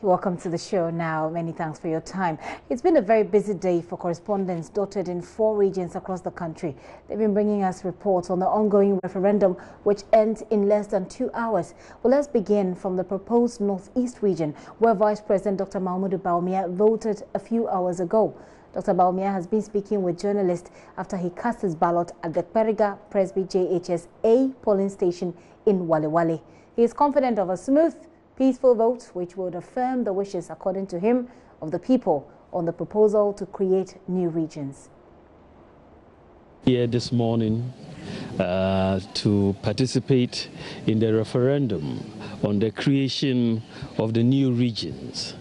Welcome to the show now. Many thanks for your time. It's been a very busy day for correspondents dotted in 4 regions across the country. They've been bringing us reports on the ongoing referendum, which ends in less than 2 hours. Well, let's begin from the proposed Northeast region, where Vice President Dr. Buipe Wura voted a few hours ago. Dr. Wura has been speaking with journalists after he cast his ballot at the Periga Presby JHS A polling station in Wale Wale. He is confident of a smooth, peaceful vote which would affirm the wishes, according to him, of the people on the proposal to create new regions. Here this morning to participate in the referendum on the creation of the new regions.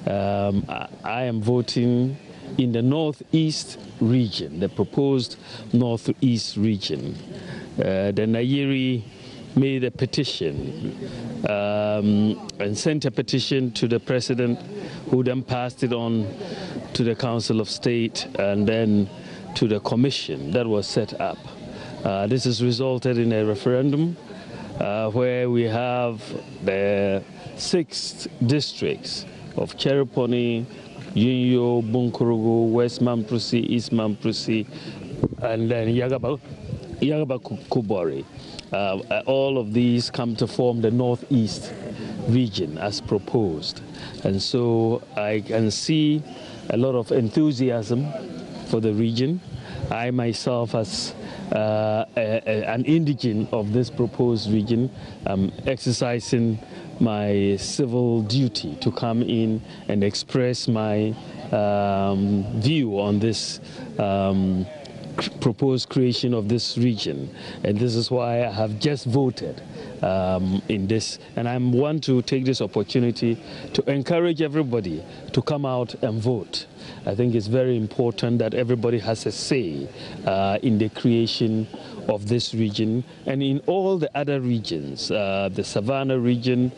I am voting in the Northeast region, the proposed Northeast region. The Nayeri made a petition and sent a petition to the president, who then passed it on to the Council of State and then to the commission that was set up. This has resulted in a referendum where we have the 6 districts of Chereponi, Yunyo, Bunkurugu, West Mamprusi, East Mamprusi, and then Yagaba Kubori. All of these come to form the Northeast region as proposed. And so I can see a lot of enthusiasm for the region. I myself, as an indigene of this proposed region, am exercising my civil duty to come in and express my view on this proposed creation of this region, and this is why I have just voted in this, and I want to take this opportunity to encourage everybody to come out and vote. I think it's very important that everybody has a say in the creation of this region and in all the other regions. The Savannah region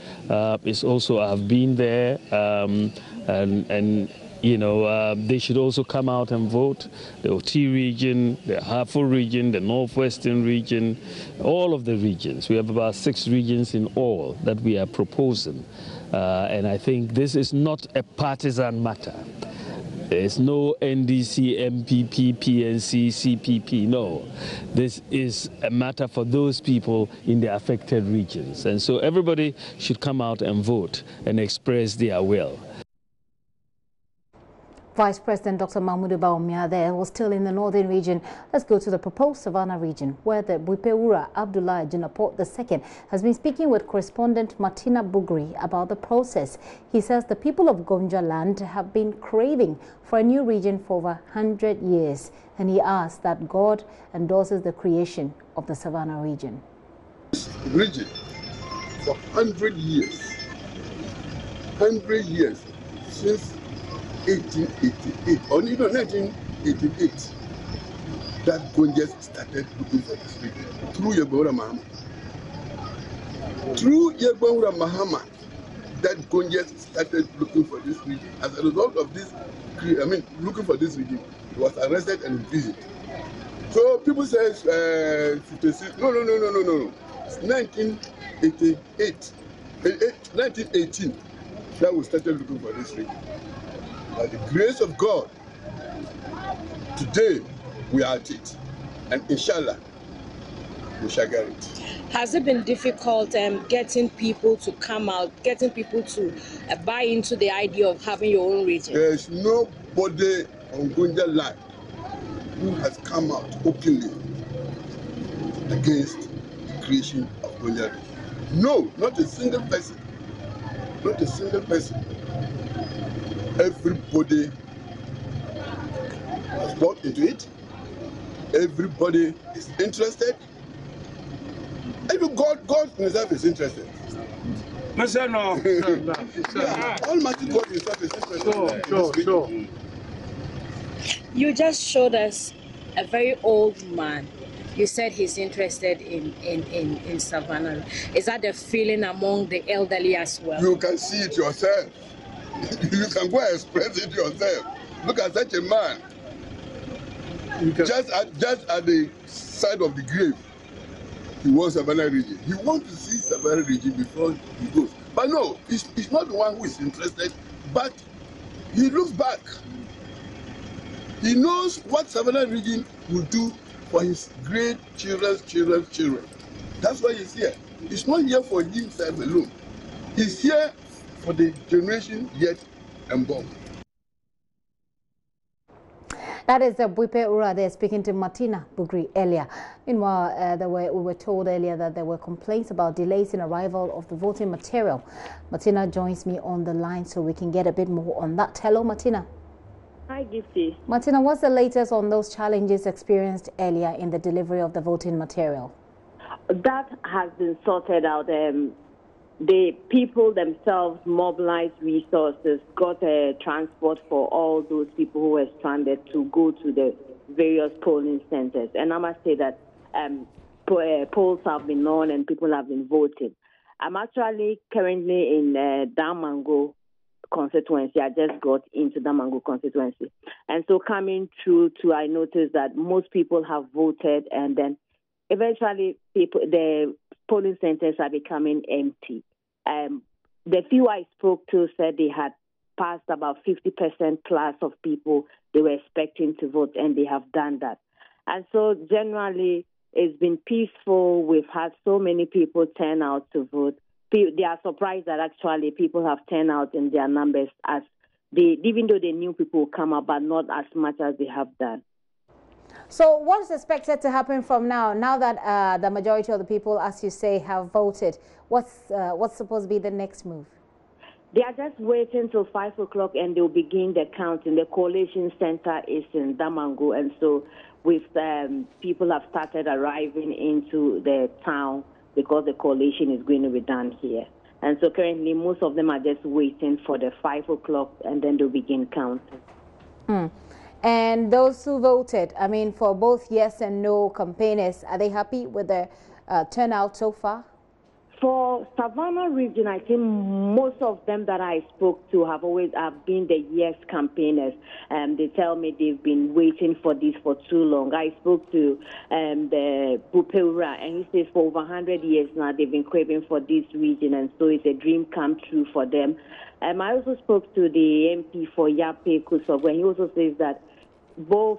is also, I've been there, and you know, they should also come out and vote. The OT region, the Hartford region, the Northwestern region, all of the regions. We have about 6 regions in all that we are proposing. And I think this is not a partisan matter. There's no NDC, MPP, PNC, CPP, no. This is a matter for those people in the affected regions. And so everybody should come out and vote and express their will. Vice President Dr. Buipe Wura there was still in the northern region. Let's go to the proposed Savannah region, where the Buipe Wura Abdullah Jinaport II has been speaking with correspondent Martina Bugri about the process. He says the people of Gonja land have been craving for a new region for over 100 years, and he asks that God endorses the creation of the Savannah region. This region for 100 years since 1888 or even 1988, that Gonjas started looking for this region through Buipe Wura. Through Buipe Wura, that Gonjas started looking for this region. As a result of this, looking for this region, he was arrested and imprisoned. So people say, 56, no. It's 1988, 1918 that we started looking for this region. By the grace of God, today we are at it, and inshallah, we shall get it. Has it been difficult getting people to come out, getting people to buy into the idea of having your own region? There's nobody on Gonja land who has come out openly against the creation of Gonja region. No, not a single person. Not a single person. Everybody has bought into it. Everybody is interested. Even God himself is interested. No. Yeah, Almighty God himself is interested. Sure. You just showed us a very old man. You said he's interested in Savannah. Is that the feeling among the elderly as well? You can see it yourself. You can go and express it yourself. Look at such a man. Just at the side of the grave, he wants Savannah region. He wants to see Savannah region before he goes. But But no, he's not the one who is interested, but he looks back. He knows what Savannah region will do for his great children. That's why he's here. He's not here for himself alone. He's here for the generation yet unborn. That is Buipe Wura there speaking to Martina Bugri earlier. Meanwhile, we were told earlier that there were complaints about delays in arrival of the voting material. Martina joins me on the line so we can get a bit more on that. Hello, Martina. Hi, Gifty. Martina, what's the latest on those challenges experienced earlier in the delivery of the voting material? That has been sorted out. The people themselves mobilized resources, got transport for all those people who were stranded to go to the various polling centers. And I must say that polls have been on and people have been voting. I'm actually currently in Damango constituency. I just got into Damango constituency. And so coming through to, I noticed that most people have voted, and then eventually the polling centers are becoming empty. The few I spoke to said they had passed about 50% plus of people they were expecting to vote, and they have done that. And so generally, it's been peaceful. We've had so many people turn out to vote. They are surprised that actually people have turned out in their numbers, as even though they knew people would come out, but not as much as they have done. So what's expected to happen from now? Now that the majority of the people, as you say, have voted, what's supposed to be the next move? They are just waiting till 5 o'clock and they'll begin the counting. The collation center is in Damango, and so people have started arriving into the town because the collation is going to be done here. And so currently most of them are just waiting for the 5 o'clock, and then they'll begin counting. And those who voted, I mean, for both yes and no campaigners, are they happy with the turnout so far? For Savannah region, I think most of them that I spoke to have been the yes campaigners. They tell me they've been waiting for this for too long. I spoke to the Buipe Wura, and he says for over 100 years now they've been craving for this region, and so it's a dream come true for them. I also spoke to the MP for Yape Kusogwe, and he also says that both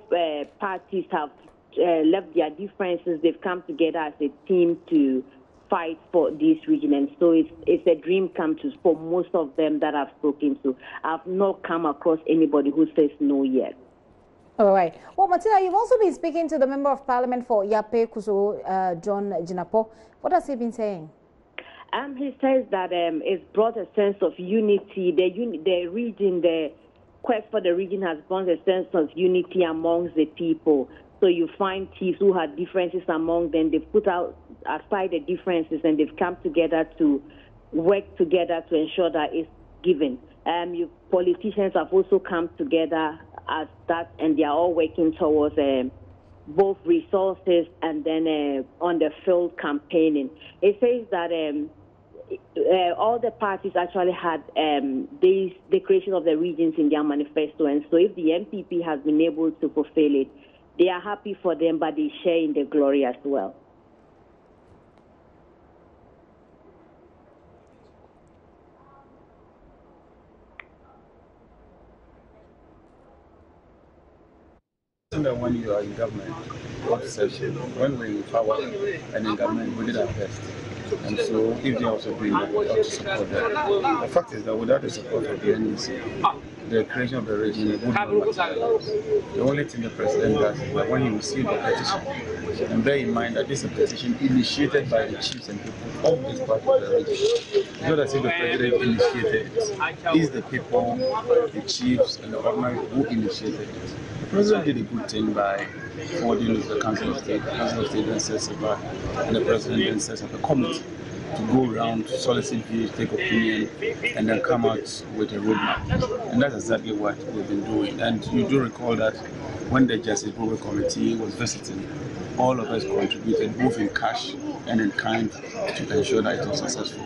parties have left their differences. They've come together as a team to fight for this region, and so it's a dream come true for most of them that I've spoken to. I've not come across anybody who says no yet. All right. Well, Martina, you've also been speaking to the Member of Parliament for Yape Kuso, John Jinapo. What has he been saying? He says that it's brought a sense of unity. The region, the quest for the region has brought a sense of unity amongst the people. So you find chiefs who had differences among them. They've put aside the differences, and they've come together to work together to ensure that it's given. Politicians have also come together as that, and they are all working towards both resources and then on the field campaigning. It says that all the parties actually had the creation of the regions in their manifesto, and so if the MPP has been able to fulfill it, they are happy for them, but they share in the glory as well. That when you are in government, what session, when we're in power and in government, we did our best. And so if they also doing that, we have to support them. The fact is that without the support of the NDC, the creation of the region would not materialize. The only thing the president does is that when he received the petition, and bear in mind that this is a petition initiated by the chiefs and people of this part of the region. It's not as if the president initiated it. It's the people, the chiefs, and the government who initiated it. The president did a good thing by forwarding with the Council of State. The Council of State then sets it back, and the president then sets up a committee to go around, solicit views, take opinion, and then come out with a roadmap. And that's exactly what we've been doing. And you do recall that when the Justice Program Committee was visiting, all of us contributed both in cash and in kind to ensure that it was successful.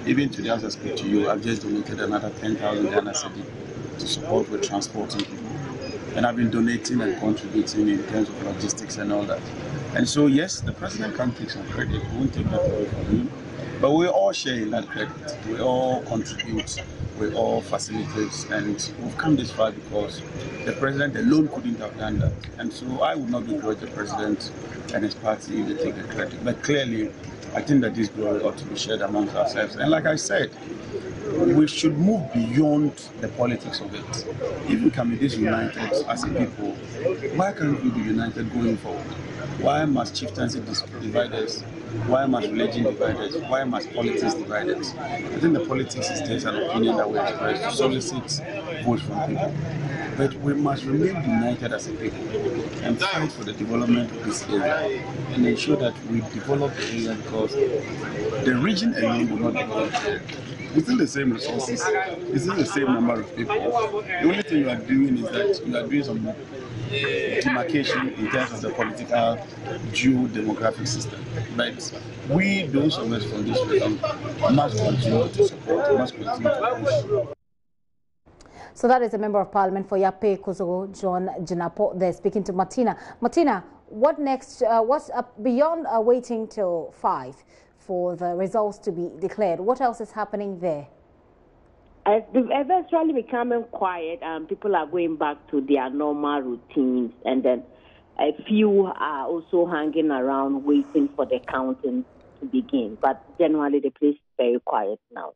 Even today, as I speak to you, I've just donated another 10,000 Ghana cedi to support with transporting people. And I've been donating and contributing in terms of logistics and all that. And so, yes, the president can take some credit. We won't take that away from him. But we all share in that credit. We all contribute. We all facilitate. And we've come this far because the president alone couldn't have done that. And so I would not begrudge the president and his party if they take the credit. But clearly, I think that this glory ought to be shared amongst ourselves. And like I said, we should move beyond the politics of it. If we can be this united as a people, why can't we be united going forward? Why must chieftaincy divide us? Why must religion divide us? Why must politics divide us? I think the politics is just an opinion that we express to solicit votes from people. But we must remain united as a people and fight for the development of this area and ensure that we develop the area because the region alone will not develop the area. It's still the same resources, it's still the same number of people. The only thing you are doing is that you are doing some demarcation in terms of the political geo-demographic system. But we, those of us from this region, must continue to support, must continue to push. So that is a member of parliament for Yape Kosogo, John Jinapo, there speaking to Martina. Martina, what next? What's up beyond waiting till 5 for the results to be declared? What else is happening there? It's eventually becoming quiet, and people are going back to their normal routines, and then a few are also hanging around waiting for the counting to begin. But generally, the place is very quiet now.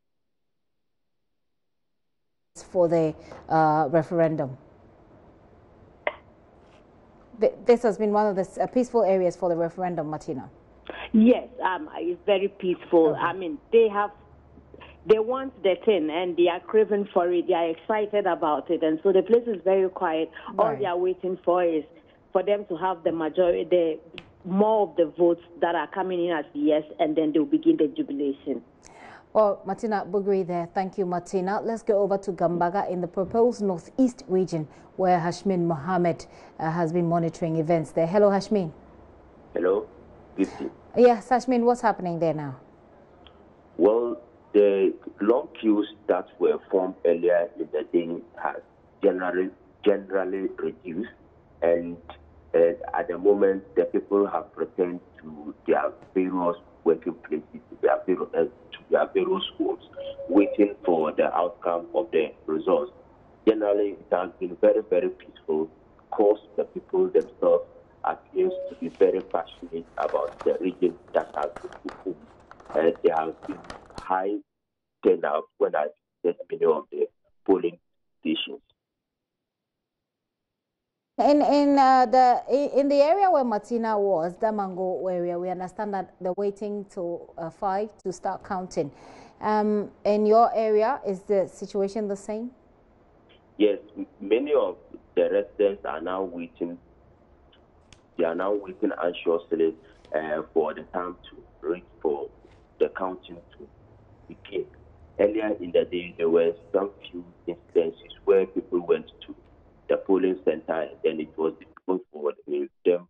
For the referendum. This has been one of the peaceful areas for the referendum, Martina. Yes, it's very peaceful. Okay. I mean, they want the thing and they are craving for it. They are excited about it, and so the place is very quiet. Right. All they are waiting for is for them to have the majority, more of the votes that are coming in as yes, and then they'll begin the jubilation. Well, Martina Bugri there. Thank you, Martina. Let's go over to Gambaga in the proposed northeast region where Hashmin Mohammed has been monitoring events there. Hello, Hashmin. Hello. Yes, Hashmin, what's happening there now? Well, the long queues that were formed earlier in the day has generally reduced, and at the moment the people have returned to their various working places, to their various homes, waiting for the outcome of the results. Generally, it has been very, very peaceful because the people themselves appear to be very passionate about the region that has been opened. There has been high turnout when I visited many of the polling stations. In the area where Martina was, the Mango area, we understand that they're waiting till 5 to start counting. In your area, is the situation the same? Yes, many of the residents are now waiting. They are now waiting anxiously for the time to reach for the counting to begin. Earlier in the day, there were some few incidences where people went to the polling center, and then it was difficult for them to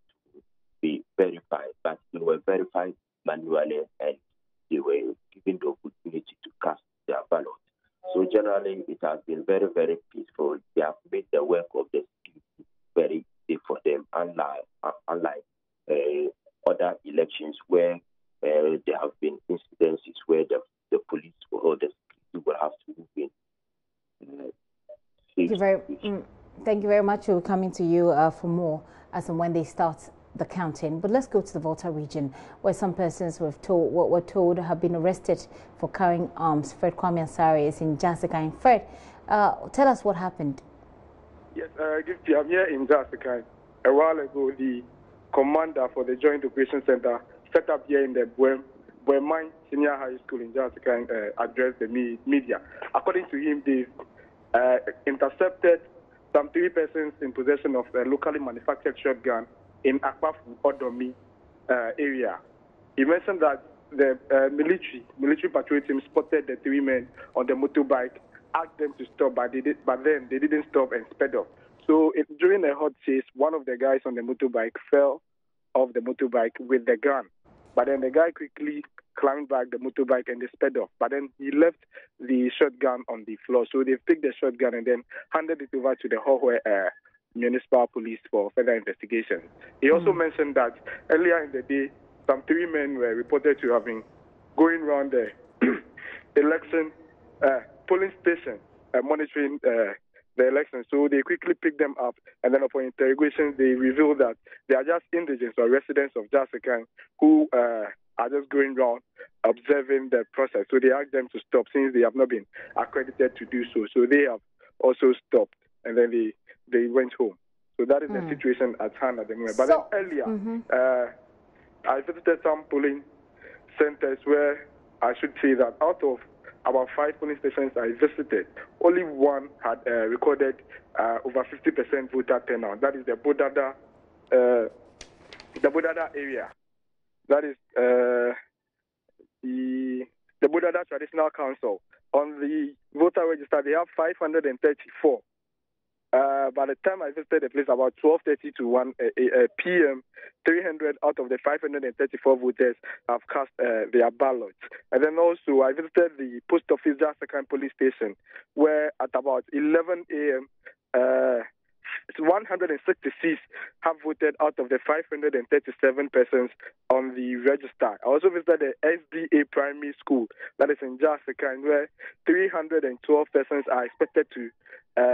be verified, but they were verified manually and they were given the opportunity to cast their ballot. So generally, it has been very, very peaceful. They have made the work of the security very easy for them, unlike other elections where there have been incidences where the police or the security will have to move in. Thank you very much. We're coming to you for more as and when they start the counting. But let's go to the Volta region, where some persons were told have been arrested for carrying arms. Fred Kwame Asare is in Jasika. Fred, tell us what happened. Yes, I'm here in Jasika. A while ago, the commander for the Joint Operations Center set up here in the Buemai Senior High School in Jasika addressed the media. According to him, they intercepted some 3 persons in possession of a locally manufactured shotgun in Akpafu, Odomi area. He mentioned that the military patrol team spotted the 3 men on the motorbike, asked them to stop, but then they didn't stop and sped off. So during a hot chase, one of the guys on the motorbike fell off the motorbike with the gun. But then the guy quickly climbed back the motorbike and they sped off. But then he left the shotgun on the floor. So they picked the shotgun and then handed it over to the Hohwe Municipal Police for further investigation. He also mentioned that earlier in the day, some 3 men were reported to have been going around the election polling station monitoring the election. So they quickly picked them up, and then upon interrogation, they revealed that they are just indigents or residents of Jasikan who are just going around observing the process. So they asked them to stop since they have not been accredited to do so. So they have also stopped, and then they went home. So that is the situation at hand at the moment. But then earlier, I visited some polling centers where I should say that out of about 5 polling stations I visited, only one had recorded over 50% voter turnout. That is the Bodada area. That is the Bodada Traditional Council. On the voter register, they have 534. By the time I visited the place, about 12:30 to 1 p.m., 300 out of the 534 voters have cast their ballots. And then also, I visited the post office Jasikan police station, where at about 11 a.m., 166 have voted out of the 537 persons on the register. I also visited the SDA primary school that is in Jasikan, where 312 persons are expected to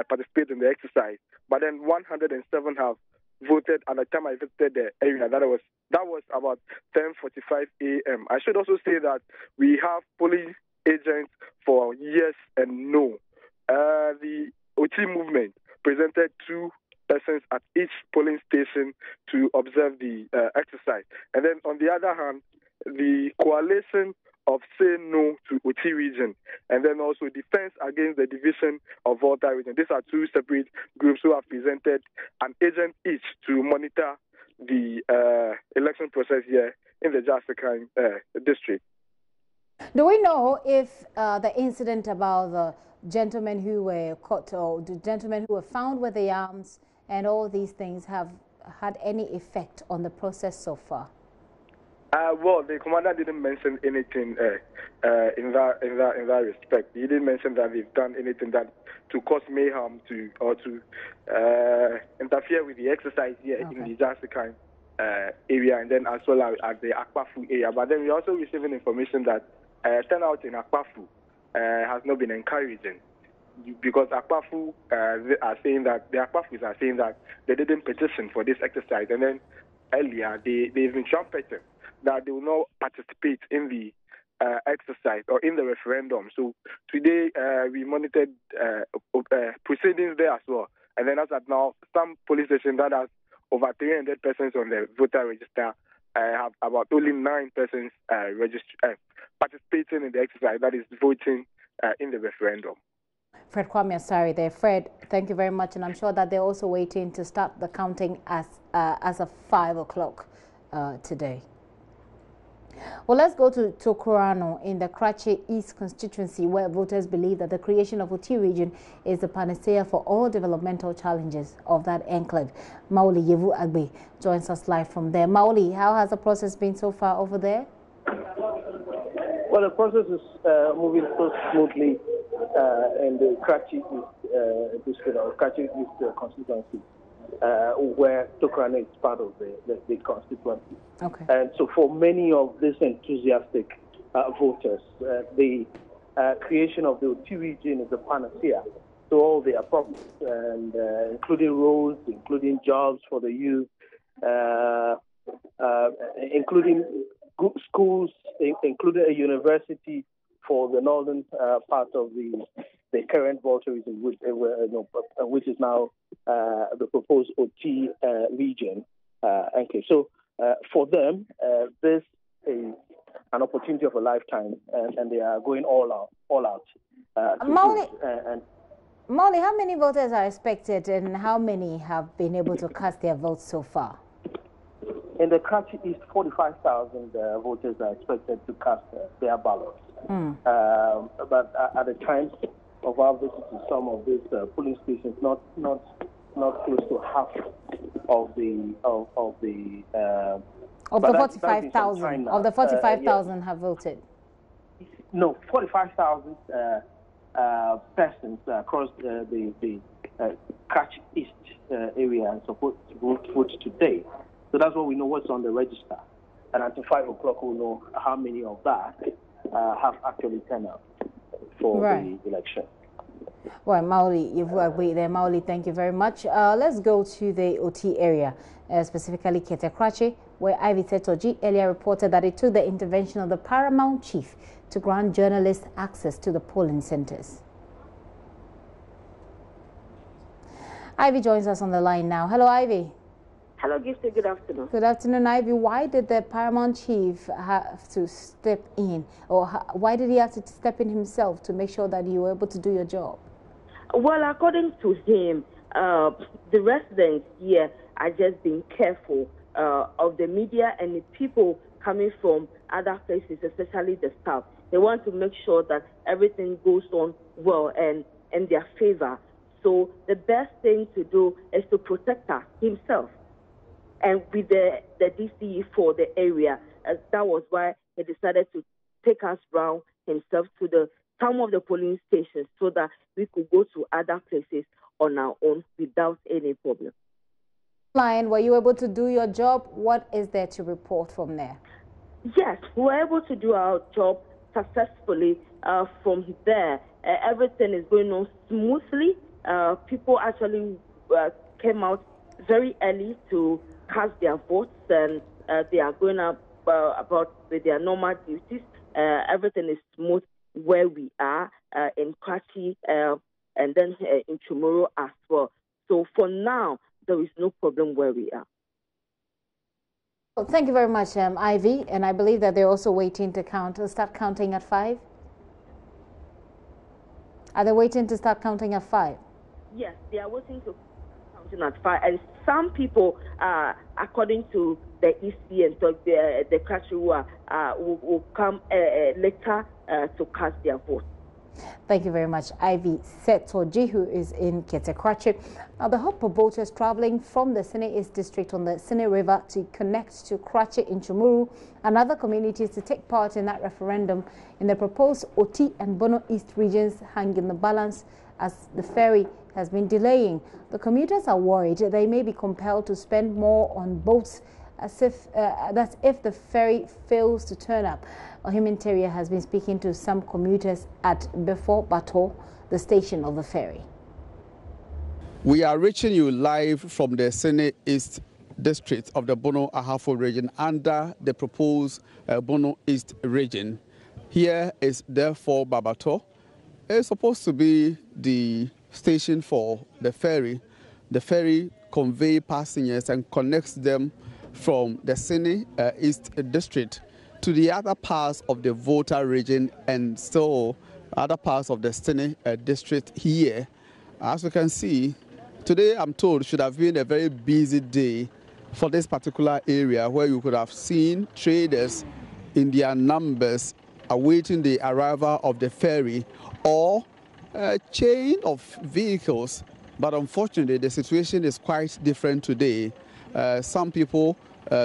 participate in the exercise. But then 107 have voted at the time I visited the area. That was about 10:45 a.m. I should also say that we have polling agents for yes and no. The OT movement presented 2 persons at each polling station to observe the exercise. And then on the other hand, the coalition of Say No to OT region, and then also Defense Against the Division of Volta region. These are 2 separate groups who have presented an agent each to monitor the election process here in the Jasikan district. Do we know if the incident about the gentlemen who were caught or the gentlemen who were found with the arms and all these things have had any effect on the process so far? Well, the commander didn't mention anything in that respect. He didn't mention that they've done anything that to cause mayhem or to interfere with the exercise here in the Jasikan area, and then as well as the Akpafu area. But then we're also receiving information that turnout in Akpafu has not been encouraging, because Akpafu are saying that the Akpafus are saying that they didn't petition for this exercise, and then earlier they've been trumpeting that they will not participate in the exercise or in the referendum. So today we monitored proceedings there as well. And then as of now, some police stations that has over 300 persons on the voter register have about only 9 persons participating in the exercise, that is voting in the referendum. Fred Kwame Asari there. Fred, thank you very much. And I'm sure that they're also waiting to start the counting as of 5 o'clock today. Well, let's go to Tokorano in the Krachi East constituency, where voters believe that the creation of Oti region is the panacea for all developmental challenges of that enclave. Maoli Yevu Agbe joins us live from there. Maoli, how has the process been so far over there? Well, the process is moving so smoothly in the Krachi East district or Krachi East constituency, where Tokorano is part of the constituency. Okay. And so for many of these enthusiastic voters, the creation of the Oti region is a panacea to all their problems, and including roads, including jobs for the youth, including schools, including a university for the northern part of the current Volta region, which is now the proposed Oti region. Okay, so for them, this is an opportunity of a lifetime, and they are going all out. Molly, how many voters are expected, and how many have been able to cast their votes so far? In the country, East, 45,000 voters are expected to cast their ballots. But at the time of our visit to some of these polling stations, not close to half of the 45,000 of the 45,000 have voted. No, 45,000 persons across the Kach East area are supposed to vote today. So that's what we know what's on the register. And until 5 o'clock, we'll know how many of that have actually turned out for the election. Well, Mauli, you've agreed there. Mauli, thank you very much. Let's go to the OT area, specifically Ketekrachi, where Ivy Setoji earlier reported that it took the intervention of the paramount chief to grant journalists access to the polling centers. Ivy joins us on the line now. Hello, Ivy. Hello, Gifty. Good afternoon. Good afternoon, Ivy. Why did the paramount chief have to step in, or why did he have to step in himself to make sure that you were able to do your job? Well, according to him, the residents here are just being careful of the media and the people coming from other places, especially the staff. They want to make sure that everything goes on well and in their favor. So the best thing to do is to protect us himself. And with the DCE for the area, that was why he decided to take us round himself to some of the polling stations so that we could go to other places on our own without any problem. Lion, were you able to do your job? What is there to report from there? Yes, we were able to do our job successfully from there. Everything is going on smoothly. People actually came out very early to cast their votes, and they are going about with their normal duties. Everything is smooth where we are in Krachi and then in Chumuru as well. So for now, there is no problem where we are. Well, thank you very much, Ivy. And I believe that they're also waiting to start counting at 5. Are they waiting to start counting at 5? Yes, they are waiting to counting at 5. And some people, according to the EC and the Krachi will come later to cast their vote. Thank you very much, Ivy Setoji, who is in Ketekrachi. Now, the hope of voters traveling from the Sene East district on the Sene River to connect to Krachi in Chumuru and other communities to take part in that referendum in the proposed Oti and Bono East regions hang in the balance as the ferry has been delaying. The commuters are worried they may be compelled to spend more on boats that's if the ferry fails to turn up. Ohim Interior has been speaking to some commuters at Before Bato, the station of the ferry. We are reaching you live from the Sene East district of the Bono Ahafo region under the proposed Bono East region. Here is therefore Babato. It's supposed to be the station for the ferry. The ferry conveys passengers and connects them from the Sene East district to the other parts of the Volta region and so other parts of the Sene district here. As you can see, today I'm told should have been a very busy day for this particular area where you could have seen traders in their numbers awaiting the arrival of the ferry or a chain of vehicles. But unfortunately, the situation is quite different today. Some people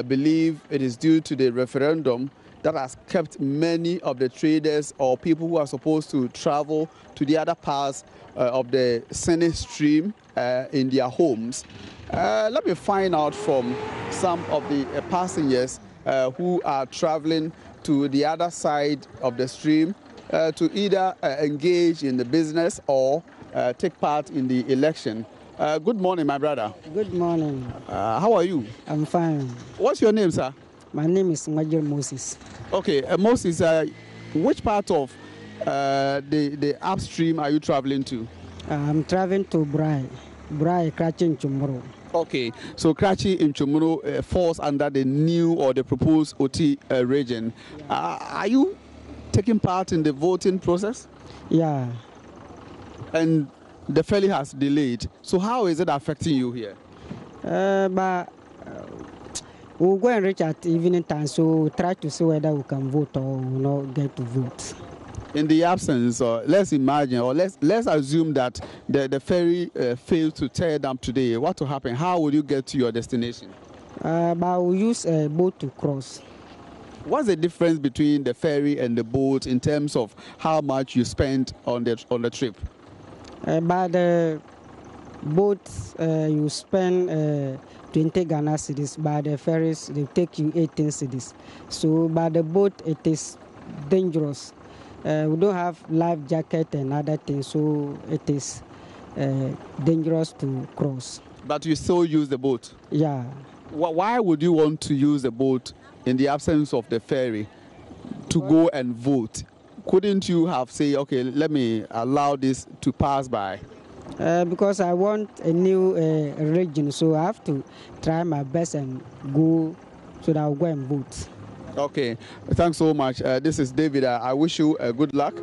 believe it is due to the referendum that has kept many of the traders or people who are supposed to travel to the other parts of the Sene stream in their homes. Let me find out from some of the passengers who are traveling to the other side of the stream to either engage in the business or take part in the election. Good morning, my brother. Good morning. How are you? I'm fine. What's your name, sir? My name is Major Moses. Okay, Moses, which part of the upstream are you traveling to? I'm traveling to Brai, Krachi in Chumuru. Okay, so Krachi in Chumuru falls under the new or the proposed OT region. Are you taking part in the voting process? Yeah. And the ferry has delayed. So how is it affecting you here? We'll go and reach at evening time, so we'll try to see whether we can vote or we'll not get to vote. In the absence, let's imagine, or let's assume that the ferry failed to tear down today. What will happen? How will you get to your destination? But we'll use a boat to cross. What's the difference between the ferry and the boat in terms of how much you spend on the trip? By the boat, you spend 20 Ghana cedis. By the ferries, they take you 18 cedis. So by the boat, it is dangerous We don't have life jacket and other things, so it is dangerous to cross. But you still use the boat? Yeah. Why would you want to use the boat in the absence of the ferry to go and vote? Couldn't you have said, okay, let me allow this to pass by? Because I want a new region, so I have to try my best and go so that I'll go and vote. Okay, thanks so much. This is David. I wish you good luck.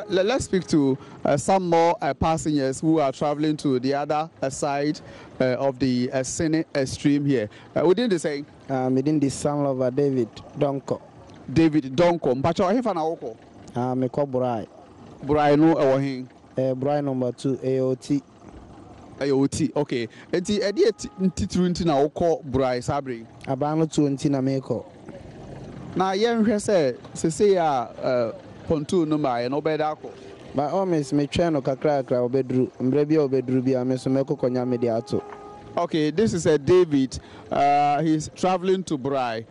Let's speak to some more passengers who are traveling to the other side of the Senate stream here. Within the saying? Within the son of David Donko. David Donko. Mpacho hefa na woko? Me call Burai. Burai no ewohin? Burai number 2 AOT. AOT. Okay. Enti edi ntitru nti na woko Burai sabri. Abano 20 na meko. Na yenhwe se ya pontoon no ma no beda ko. By all means me try no kakra obedru. Mbre bia obedru bia me so meko konya me dia to. Okay, this is David. He's traveling to Burai,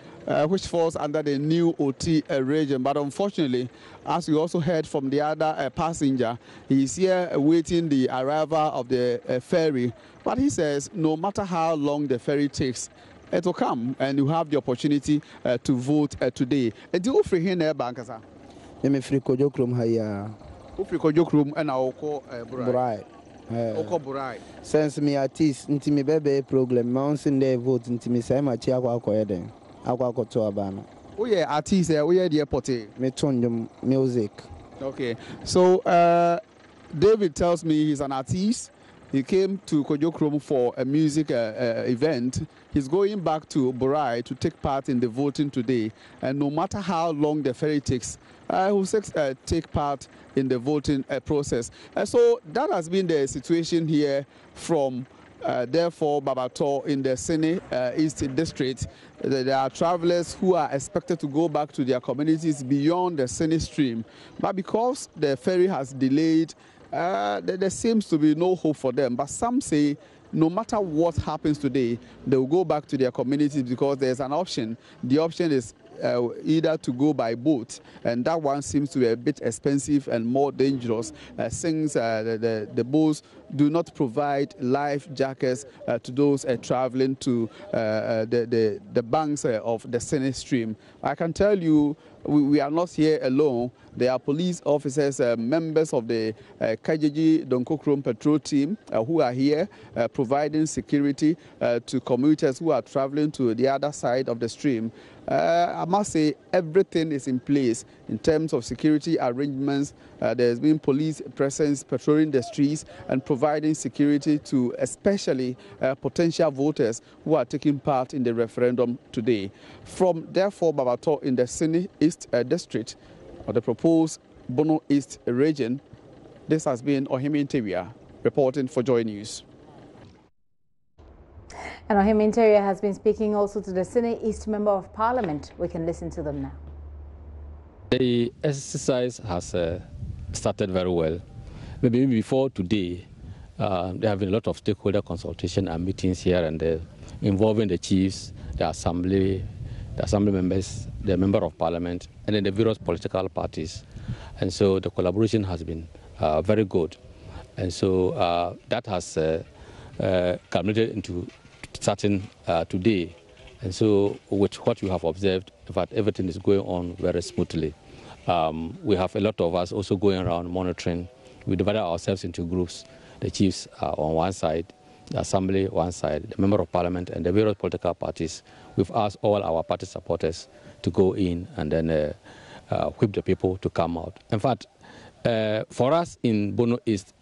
which falls under the new OT region. But unfortunately, as we also heard from the other passenger, he's here awaiting the arrival of the ferry. But he says no matter how long the ferry takes, it will come and you have the opportunity to vote today. And do you free here, Bankasa? Me free Kojokrum haya. Free Kojokrum and I'll call Burai. Burai. Since me artist, into me baby problem, mountain day vote into me say my chia kwa eden. Akwa to abana. Oh yeah, artist, oh yeah, the airport. Me tune music. Okay, so David tells me he's an artist. He came to Kojokrom for a music event. He's going back to Burai to take part in the voting today. And no matter how long the ferry takes, he will take part in the voting process. So that has been the situation here from, therefore, Babato in the Sene East District. There are travelers who are expected to go back to their communities beyond the Sene stream. But because the ferry has delayed, there seems to be no hope for them. But some say no matter what happens today, they will go back to their communities because there's an option. The option is either to go by boat, and that one seems to be a bit expensive and more dangerous since the boats do not provide life jackets to those traveling to the banks of the Senate stream. I can tell you, we are not here alone. There are police officers, members of the Kajiji Donkokrom patrol team who are here providing security to commuters who are traveling to the other side of the stream. I must say everything is in place in terms of security arrangements. There's been police presence patrolling the streets and providing security to especially potential voters who are taking part in the referendum today. From therefore Babato in the Sene East District of the proposed Bono East region, this has been Ohimi Interior reporting for Joy News. And Ohimi Interior has been speaking also to the Sene East Member of Parliament. We can listen to them now. The exercise has started very well. Maybe before today, there have been a lot of stakeholder consultation and meetings here and there involving the chiefs, the assembly members, the member of parliament, and then the various political parties. And so the collaboration has been very good. And so that has culminated into starting today. And so with what you have observed, in fact, everything is going on very smoothly. We have a lot of us also going around monitoring. We divided ourselves into groups. The chiefs are on one side, the assembly one side, the member of parliament, and the various political parties. We've asked all our party supporters to go in and then whip the people to come out. In fact, for us in Bono East,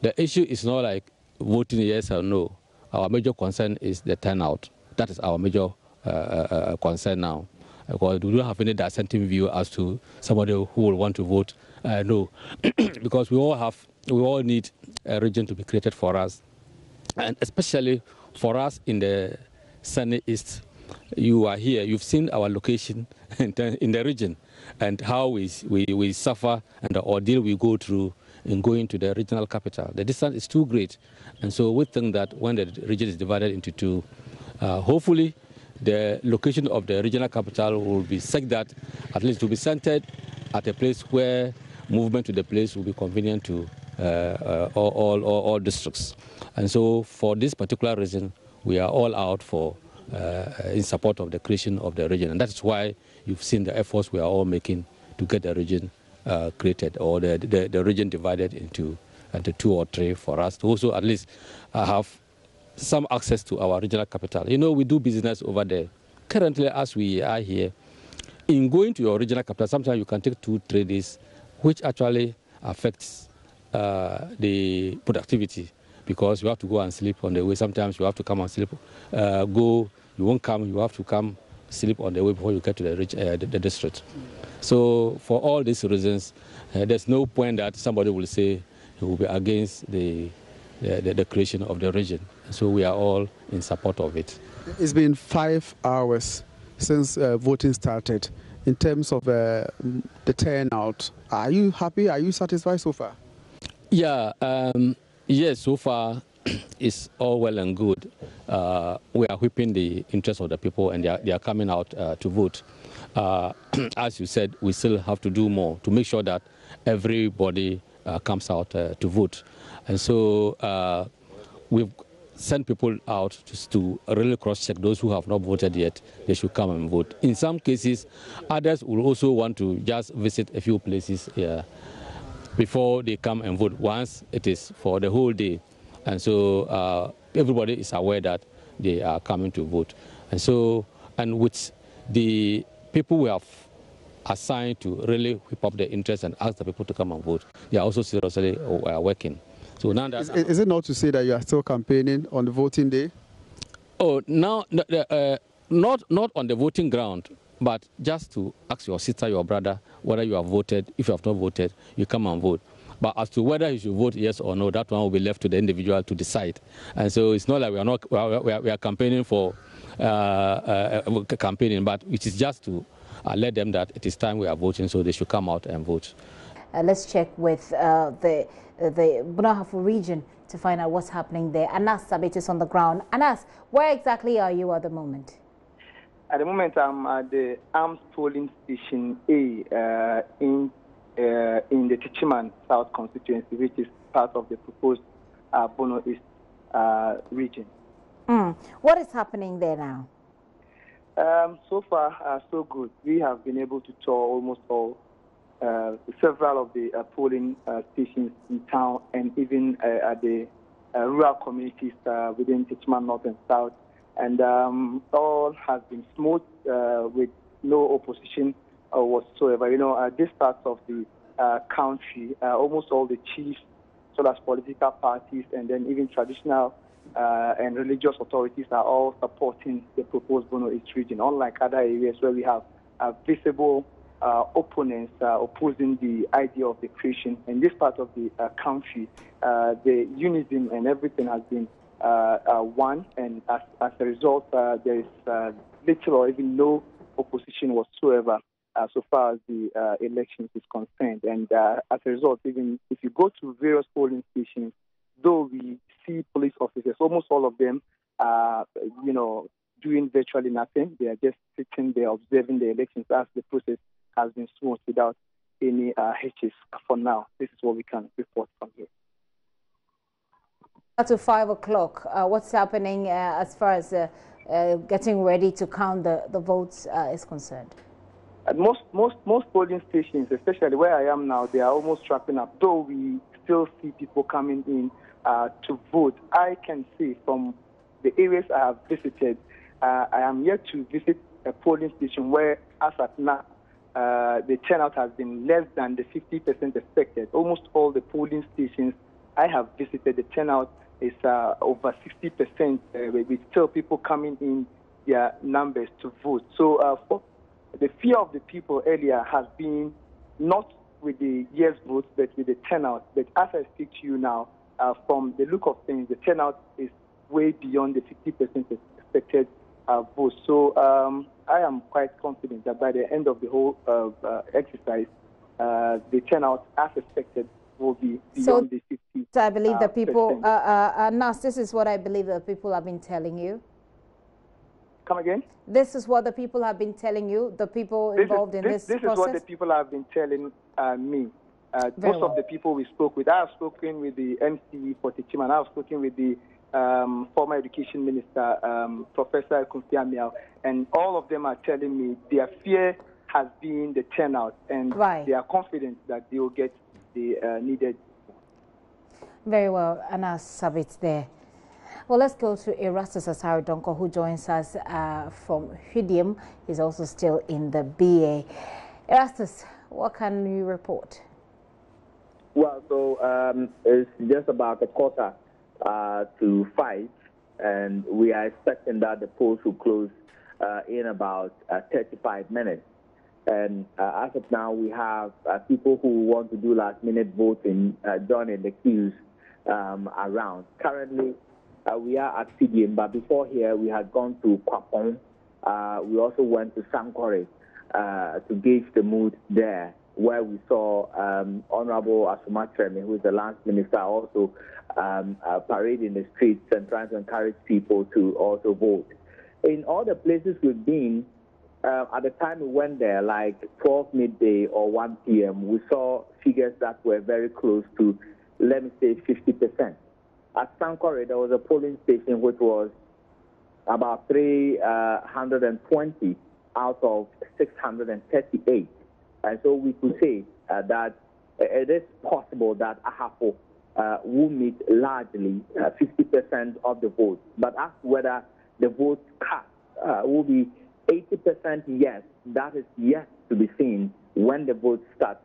the issue is not like voting yes or no. Our major concern is the turnout. That is our major concern now. Because we don't have any dissenting view as to somebody who will want to vote no. Because we all need a region to be created for us. And especially for us in the Sunny East. You are here, you've seen our location in the region and how we suffer and the ordeal we go through in going to the regional capital. The distance is too great. And so we think that when the region is divided into two, hopefully the location of the regional capital will be such that at least it will be centered at a place where movement to the place will be convenient to all districts. And so for this particular reason, we are all out for in support of the creation of the region. And that is why you've seen the efforts we are all making to get the region created, or the region divided into 2 or 3 for us to also at least have some access to our regional capital. You know, we do business over there. Currently, as we are here, in going to your regional capital, sometimes you can take 2-3 days, which actually affects the productivity, because you have to go and sleep on the way. Sometimes you have to come and sleep. You won't come, you have to come sleep on the way before you get to the district. So for all these reasons, there's no point that somebody will say he will be against the creation of the region. So we are all in support of it. It's been 5 hours since voting started. In terms of the turnout, are you happy? Are you satisfied so far? Yeah, yes, so far it's all well and good. We are whipping the interest of the people, and they are coming out to vote. As you said, we still have to do more to make sure that everybody comes out to vote. And so we've sent people out to really cross-check those who have not voted yet. They should come and vote. In some cases, others will also want to just visit a few places before they come and vote, once it is for the whole day. And so everybody is aware that they are coming to vote. And so, and with the people we have assigned to really whip up the interest and ask the people to come and vote, they are also seriously working. So now that is it not to say that you are still campaigning on the voting day? Oh, now not on the voting ground, but just to ask your sister, your brother, whether you have voted. If you have not voted, you come and vote. But as to whether you should vote yes or no, that one will be left to the individual to decide. And so it's not like we are campaigning for campaigning, but it is just to let them that it is time we are voting, so they should come out and vote. Let's check with the Bunahafo region to find out what's happening there. Anas Sabit is on the ground. Anas, where exactly are you at the moment? At the moment, I'm at the Arms Polling Station A in the Tichiman South constituency, which is part of the proposed Bono East region. What is happening there now? So far, so good. We have been able to tour almost all several of the polling stations in town, and even at the rural communities within Tichiman North and South. And all has been smooth with no opposition whatsoever. You know, this part of the country, almost all the chiefs, so as political parties, and then even traditional and religious authorities are all supporting the proposed Bono East region, unlike other areas where we have visible opponents opposing the idea of the creation. In this part of the country, the unison and everything has been one, and as a result, there is little or even no opposition whatsoever so far as the elections is concerned. And as a result, even if you go to various polling stations, though we see police officers, almost all of them are, doing virtually nothing. They are just sitting there observing the elections as the process has been smooth without any hitches for now. This is what we can report from here. To 5 o'clock, what's happening as far as getting ready to count the votes is concerned? At most polling stations, especially where I am now, they are almost wrapping up. Though we still see people coming in to vote, I can see from the areas I have visited, I am yet to visit a polling station where, as at now, the turnout has been less than the 50% expected. Almost all the polling stations I have visited, the turnout is over 60%, with still people coming in their numbers to vote. So the fear of the people earlier has been not with the yes votes, but with the turnout. But as I speak to you now, from the look of things, the turnout is way beyond the 50% expected votes. So I am quite confident that by the end of the whole exercise, the turnout, as expected, will be beyond the 50%. So I believe the people, Nas, this is what I believe the people have been telling you. Come again? This is what the people have been telling you, the people involved in this process? This is what the people have been telling me. Most of the people we spoke with, I have spoken with the MC for Tichiman, I have spoken with the former Education Minister, Professor Kofi Amiao, and all of them are telling me their fear has been the turnout, and they are confident that they will get the needed. Very well, Anna Sabit there. Well, let's go to Erastus Asari Donko, who joins us from Hwidium. He's also still in the BA. Erastus, what can you report? Well, so it's just about a quarter to 5, and we are expecting that the polls will close in about 35 minutes. And as of now, we have people who want to do last-minute voting joining the queues around. Currently, we are at Hwidium, but before here, we had gone to Kwapong. We also went to Sankore to gauge the mood there, where we saw Honorable Asuma Tremi, who is the Lands Minister, also parading the streets and trying to encourage people to also vote. In all the places we've been, at the time we went there, like 12 midday or 1 p.m., we saw figures that were very close to, let me say, 50%. At Sankore, there was a polling station which was about 320 out of 638. And so we could say that it is possible that Ahafo will meet largely 50% of the vote. But as to whether the vote cast will be 80% yes, that is yet to be seen when the vote starts,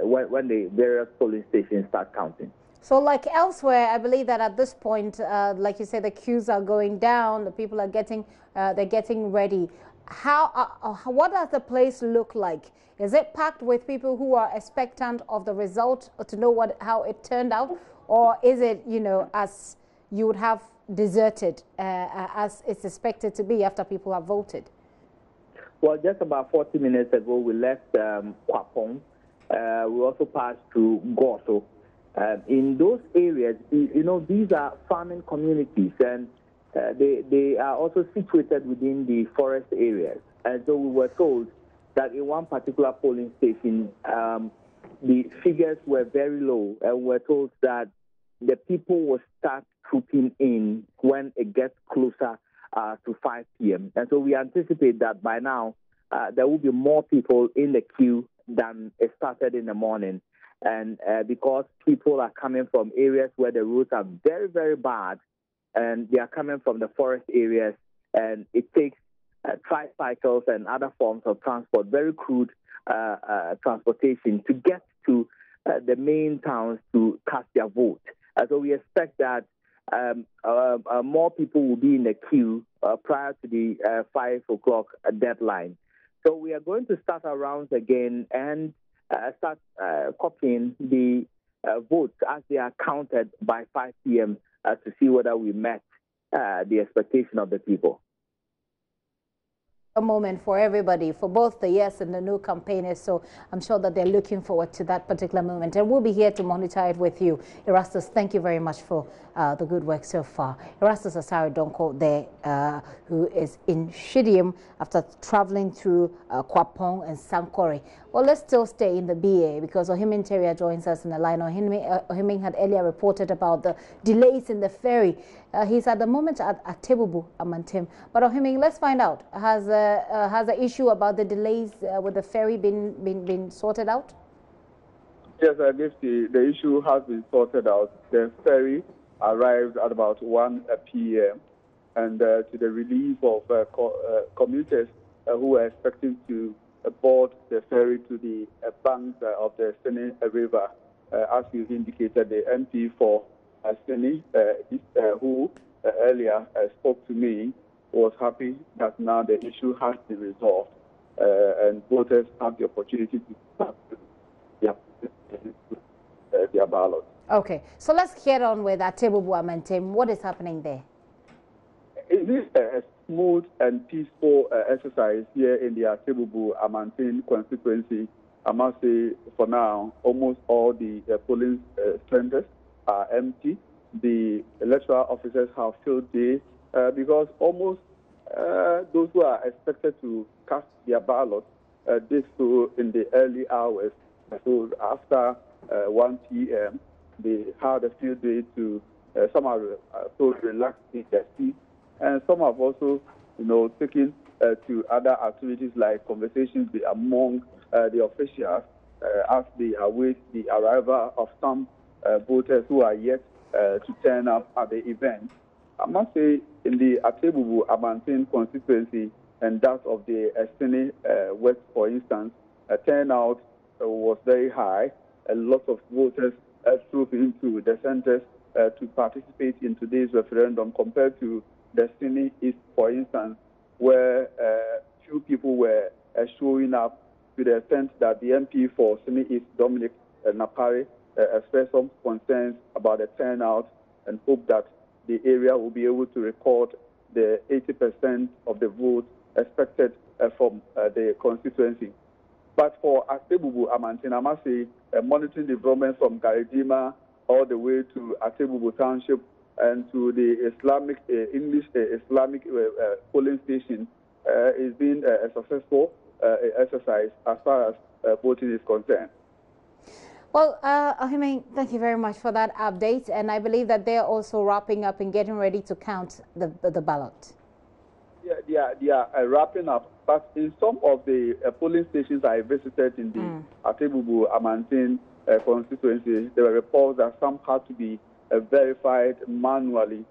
when the various polling stations start counting. So like elsewhere, I believe that at this point, like you said, the queues are going down, the people are getting, they're getting ready. What does the place look like? Is it packed with people who are expectant of the result or to know how it turned out? Or is it, you know, as you would have deserted as it's expected to be after people have voted? Well, just about 40 minutes ago, we left Kwapong. We also passed through Goso. In those areas, you know, these are farming communities, and they are also situated within the forest areas. And so we were told that in one particular polling station, the figures were very low, and we were told that the people will start trooping in when it gets closer to 5 p.m. And so we anticipate that by now there will be more people in the queue than it started in the morning. And because people are coming from areas where the roads are very, very bad, and they are coming from the forest areas, and it takes tricycles and other forms of transport, very crude transportation, to get to the main towns to cast their vote. So we expect that more people will be in the queue prior to the 5 o'clock deadline. So we are going to start our rounds again and start copying the votes as they are counted by 5 p.m. To see whether we met the expectation of the people. A moment for everybody, for both the yes and the no campaigners, so I'm sure that they're looking forward to that particular moment, and we'll be here to monitor it with you. Erastus, thank you very much for the good work so far. Erastus Asari Donko there, who is in Hwidium after traveling through Kwapong and Sankore. Well, let's still stay in the BA because Ohimin Teria joins us in the line. Ohimin had earlier reported about the delays in the ferry. He's at the moment at Tebubu, Amantem. But Ohimin, let's find out, has the issue about the delays with the ferry been sorted out? Yes, I guess the issue has been sorted out. The ferry arrived at about 1 p.m. and to the relief of commuters who were expecting to board the ferry to the banks of the Sene River. As you've indicated, the MP for Sene, who earlier spoke to me, was happy that now the issue has been resolved and voters have the opportunity to start their ballot. Okay, so let's get on with Tebubu Amantem. What is happening there? It is a smooth and peaceful exercise here in the Tebubu Amantem constituency. I must say, for now, almost all the polling centers are empty. The electoral officers have filled days because almost those who are expected to cast their ballot did so in the early hours. So after 1 p.m., they had a few days to, some are so relaxed in their seat, and some have also, taken to other activities like conversations among the officials as they await the arrival of some voters who are yet to turn up at the event. I must say, in the Atebubu Amantin constituency and that of the Estini West, for instance, turnout was very high. A lot of voters trooped into the centers to participate in today's referendum compared to the Estini East, for instance, where few people were showing up, to the extent that the MP for Estini East, Dominic Napari, expressed some concerns about the turnout and hope that the area will be able to record the 80% of the vote expected from the constituency. But for Atebubu Amantin, I must say, monitoring developments from Garidima all the way to Atebubu Township and to the Islamic English Islamic polling station is being a successful exercise as far as voting is concerned. Well, Ohime, thank you very much for that update. And I believe that they're also wrapping up and getting ready to count the ballot. Yeah, they are wrapping up. But in some of the polling stations I visited in the Atebubu Amantin constituency, there were reports that some had to be verified manually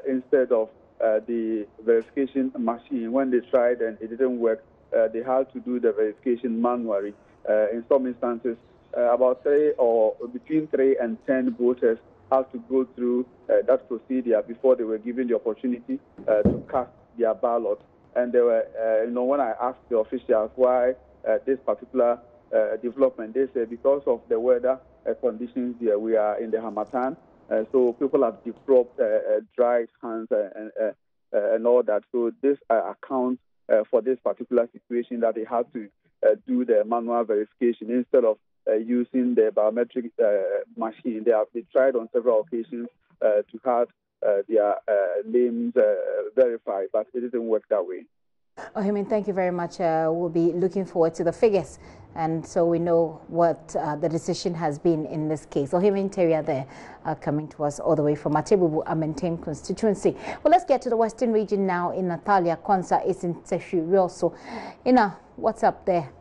instead of the verification machine. When they tried and it didn't work, they had to do the verification manually. In some instances, about between 3 and 10 voters had to go through that procedure before they were given the opportunity to cast their ballot. And they were, when I asked the officials why this particular development, they said because of the weather conditions here, we are in the Hamatan, so people have developed dry hands and all that. So this accounts for this particular situation that they had to do the manual verification instead of using the biometric machine. They tried on several occasions to have their names verified, but it didn't work that way. Ohime, thank you very much. We'll be looking forward to the figures, and so we know what the decision has been in this case. Ohime Interior there coming to us all the way from Atebubu Amantin constituency. Well, let's get to the Western region now. In Natalia Kwanza is in Teshu. Ina, what's up there?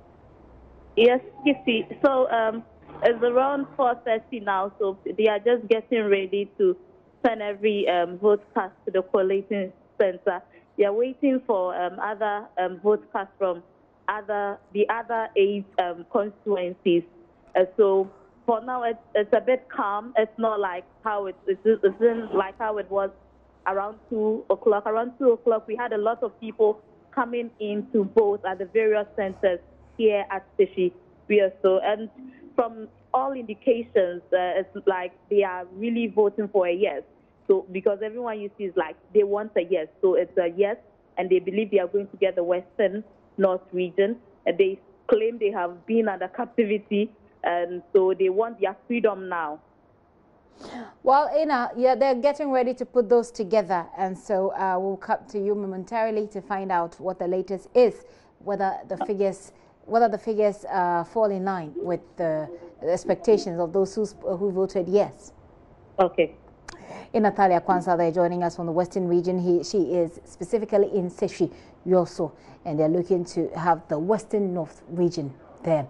Yes, Kissy. So it's around 4:30 now, so they are just getting ready to send every vote cast to the collating center. They are waiting for other vote cast from the other 8 constituencies. So for now, it's a bit calm. It's not like how it isn't like how it was around 2 o'clock. Around 2 o'clock, we had a lot of people coming in to vote at the various centers here at Tishi. And from all indications, it's like they are really voting for a yes. So because everyone you see is like they want a yes. So it's a yes, and they believe they are going to get the Western North region. And they claim they have been under captivity, and so they want their freedom now. Well, Ina, yeah, they're getting ready to put those together, and so we'll come to you momentarily to find out what the latest is, whether the figures fall in line with the expectations of those who voted yes. Okay. In Natalia Kwanza, they're joining us from the Western region. She is specifically in Seshi Yoso, and they're looking to have the Western North region there.